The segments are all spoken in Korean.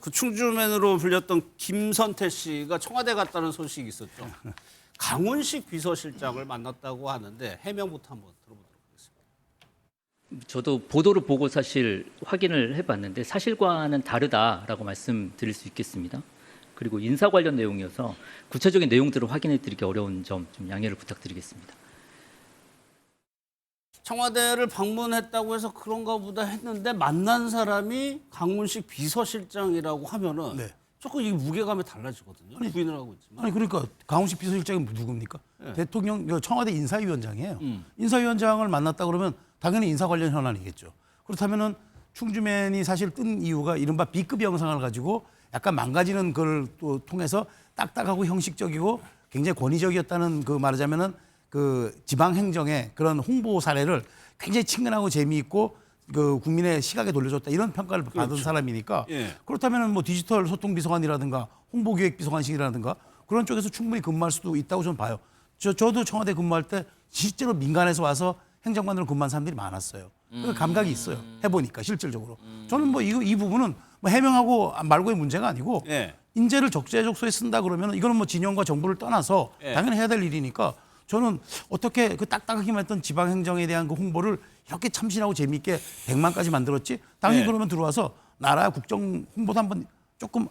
그 충주맨으로 불렸던 김선태 씨가 청와대 갔다는 소식이 있었죠. 강훈식 비서실장을 만났다고 하는데 해명부터 한번 들어보도록 하겠습니다. 저도 보도를 보고 사실 확인을 해봤는데 사실과는 다르다라고 말씀드릴 수 있겠습니다. 그리고 인사 관련 내용이어서 구체적인 내용들을 확인해드리기 어려운 점 좀 양해를 부탁드리겠습니다. 청와대를 방문했다고 해서 그런가 보다 했는데 만난 사람이 강훈식 비서실장이라고 하면은 네. 조금 이 무게감이 달라지거든요. 부인을 하고 있지만. 아니 그러니까 강훈식 비서실장이 누굽니까? 네. 대통령 청와대 인사위원장이에요. 인사위원장을 만났다 그러면 당연히 인사 관련 현안이겠죠. 그렇다면은 충주맨이 사실 뜬 이유가 이른바 B급 영상을 가지고 약간 망가지는 걸 또 통해서 딱딱하고 형식적이고 굉장히 권위적이었다는 그 말하자면은 그 지방 행정의 그런 홍보 사례를 굉장히 친근하고 재미있고 그 국민의 시각에 돌려줬다 이런 평가를 받은 그렇죠. 사람이니까 예. 그렇다면은 뭐 디지털 소통 비서관이라든가 홍보기획 비서관실이라든가 그런 쪽에서 충분히 근무할 수도 있다고 저는 봐요. 저도 청와대 근무할 때 실제로 민간에서 와서 행정관으로 근무한 사람들이 많았어요. 그 감각이 있어요. 해보니까 실질적으로. 저는 뭐 이 부분은 뭐 해명하고 말고의 문제가 아니고 예. 인재를 적재적소에 쓴다 그러면 이거는 뭐 진영과 정부를 떠나서 예. 당연히 해야 될 일이니까 저는 어떻게 그 딱딱하기만 했던 지방행정에 대한 그 홍보를 이렇게 참신하고 재미있게 100만까지 만들었지? 당연히 예. 그러면 들어와서 나라 국정 홍보도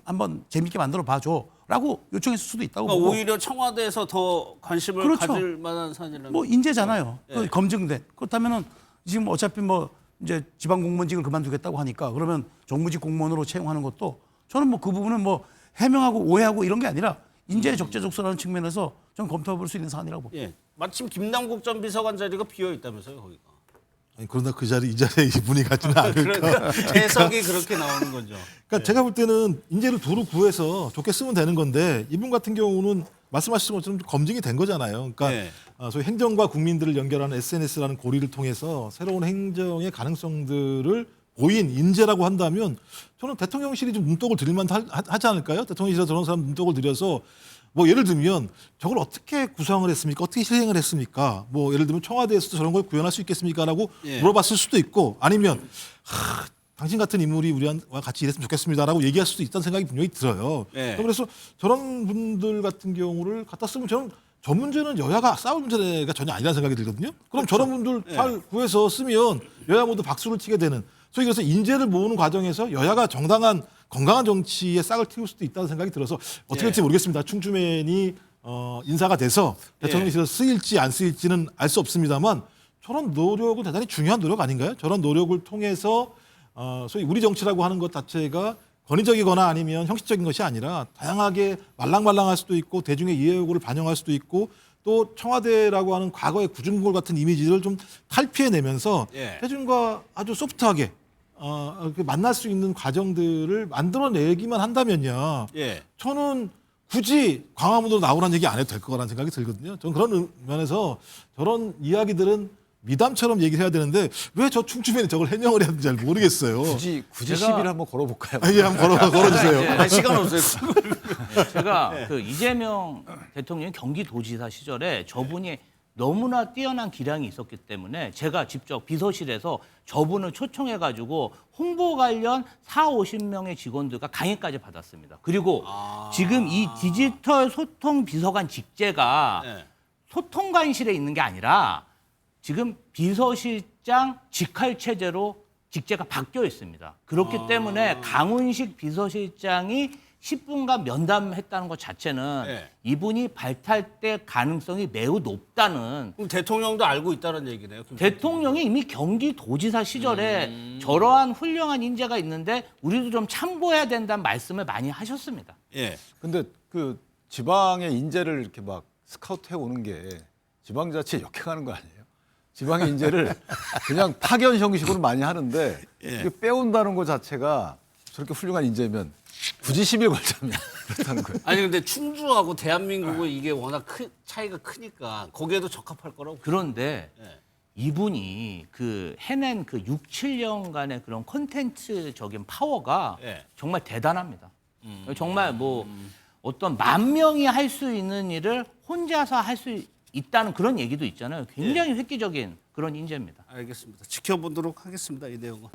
한번 재미있게 만들어 봐줘라고 요청했을 수도 있다고 그러니까 보고. 오히려 청와대에서 더 관심을 그렇죠. 가질 만한 사안이라는 뭐 인재잖아요. 예. 그 검증된. 그렇다면은 지금 어차피 뭐 이제 지방 공무원직을 그만두겠다고 하니까 그러면 정무직 공무원으로 채용하는 것도 저는 뭐 그 부분은 뭐 해명하고 오해하고 이런 게 아니라 인재 적재적소라는 측면에서 좀 검토해 볼 수 있는 사안이라고 봅니다. 예. 마침 김남국 전 비서관 자리가 비어 있다면서요, 거기가. 아니, 그러나 그 자리 이 자리에 이분이 가지는 않을까. 그러니까 해석이 그렇게 나오는 거죠. 그러니까 제가 볼 때는 인재를 도로 구해서 좋게 쓰면 되는 건데 이분 같은 경우는 말씀하신 것처럼 좀 검증이 된 거잖아요. 그러니까 네. 소위 행정과 국민들을 연결하는 SNS라는 고리를 통해서 새로운 행정의 가능성들을 보인 인재라고 한다면 저는 대통령실이 좀 눈독을 들일만 하지 않을까요? 대통령실에서 저런 사람 눈독을 들여서 뭐 예를 들면 저걸 어떻게 구성을 했습니까? 어떻게 실행을 했습니까? 뭐 예를 들면 청와대에서도 저런 걸 구현할 수 있겠습니까?라고 예. 물어봤을 수도 있고 아니면 당신 같은 인물이 우리와 같이 일했으면 좋겠습니다라고 얘기할 수도 있다는 생각이 분명히 들어요. 예. 그래서 저런 분들 같은 경우를 갖다 쓰면 저는 저 문제는 여야가 싸울 문제가 전혀 아니라는 생각이 들거든요. 그럼 저런 분들 잘 구해서 쓰면 여야 모두 박수를 치게 되는 소위 그래서 인재를 모으는 과정에서 여야가 정당한 건강한 정치에 싹을 틔울 수도 있다는 생각이 들어서 어떻게 될지 모르겠습니다. 충주맨이 인사가 돼서 대통령실에서 쓰일지 안 쓰일지는 알 수 없습니다만 저런 노력은 대단히 중요한 노력 아닌가요? 저런 노력을 통해서 소위 우리 정치라고 하는 것 자체가 권위적이거나 아니면 형식적인 것이 아니라 다양하게 말랑말랑할 수도 있고 대중의 이해 요구를 반영할 수도 있고 또 청와대라고 하는 과거의 구중골 같은 이미지를 좀 탈피해내면서 예. 대중과 아주 소프트하게 이렇게 만날 수 있는 과정들을 만들어내기만 한다면요. 예. 저는 굳이 광화문으로 나오라는 얘기 안 해도 될 거라는 생각이 들거든요. 저는 그런 면에서 저런 이야기들은 미담처럼 얘기를 해야 되는데 왜 저 충주맨이 저걸 해명을 해야 되는지 잘 모르겠어요. 굳이 시비를 한번 걸어볼까요? 예, 한번 걸어주세요. 아, 시간 없어요. 제가 그 이재명 대통령이 경기도지사 시절에 저분이 너무나 뛰어난 기량이 있었기 때문에 제가 직접 비서실에서 저분을 초청해가지고 홍보 관련 50명의 직원들과 강의까지 받았습니다. 그리고 지금 이 디지털 소통 비서관 직제가 네. 소통관실에 있는 게 아니라 지금 비서실장 직할 체제로 직제가 바뀌어 있습니다. 그렇기 때문에 강훈식 비서실장이 10분간 면담했다는 것 자체는 네. 이분이 발탁될 가능성이 매우 높다는 그럼 대통령도 알고 있다는 얘기네요. 대통령이 이미 경기도지사 시절에 저러한 훌륭한 인재가 있는데 우리도 좀 참고해야 된다는 말씀을 많이 하셨습니다. 예. 근데 그 지방의 인재를 이렇게 막 스카우트 해 오는 게 지방자치에 역행하는 거 아니에요? 지방의 인재를 그냥 파견 형식으로 많이 하는데 이게 빼온다는 것 자체가 저렇게 훌륭한 인재면 굳이 시비에 걸자면 그렇다는 거예요. 아니 근데 충주하고 대한민국은 이게 워낙 차이가 크니까 거기에도 적합할 거라고. 그런데 예. 이분이 그 해낸 그 6, 7년간의 그런 콘텐츠적인 파워가 예. 정말 대단합니다. 정말 뭐 어떤 10,000명이 할 수 있는 일을 혼자서 할 수 있다는 그런 얘기도 있잖아요. 굉장히 획기적인 그런 인재입니다. 알겠습니다. 지켜보도록 하겠습니다. 이 내용은.